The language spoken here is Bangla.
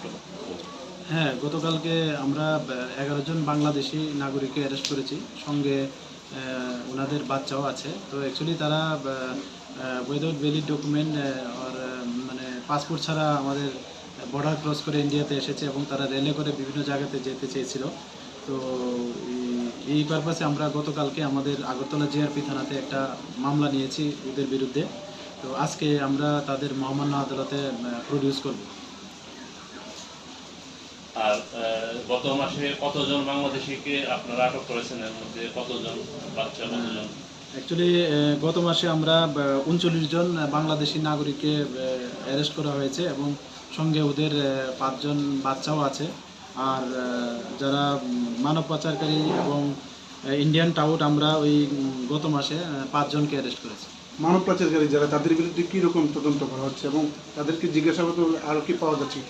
একটু হ্যাঁ, গতকালকে আমরা 11 জন বাংলাদেশি নাগরিককে অ্যারেস্ট করেছি। সঙ্গে ওনাদের বাচ্চাও আছে। তো অ্যাকচুয়ালি তারা উইদাউট ভ্যালিড ডকুমেন্ট অর মানে পাসপোর্ট ছাড়া আমাদের বর্ডার ক্রস করে ইন্ডিয়াতে এসেছে এবং তারা রেলে করে বিভিন্ন জায়গাতে যেতে চেয়েছিল। তো এই পারপাসে আমরা গতকালকে আমাদের আগরতলা জিআরপি থানাতে একটা মামলা নিয়েছি ওদের বিরুদ্ধে। তো আজকে আমরা তাদের মহামান্য আদালতে প্রডিউস করব। আর গত মাসে কতজন বাংলাদেশিকে আপনারা আটক করেছেন? এর মধ্যে কতজন বাচ্চা, কতজন? অ্যাকচুয়ালি গত মাসে আমরা ৩৯ জন বাংলাদেশি নাগরিককে অ্যারেস্ট করা হয়েছে এবং সঙ্গে ওদের ৫ জন বাচ্চাও আছে। আর যারা মানব পাচারকারী এবং ইন্ডিয়ান টাউট আমরা ওই গত মাসে ৫ জনকে অ্যারেস্ট করেছি। মানব পাচারকারী যারা, তাদের বিরুদ্ধে কী রকম তদন্ত করা হচ্ছে এবং তাদেরকে জিজ্ঞাসাবাদ আরও কি পাওয়া যাচ্ছে?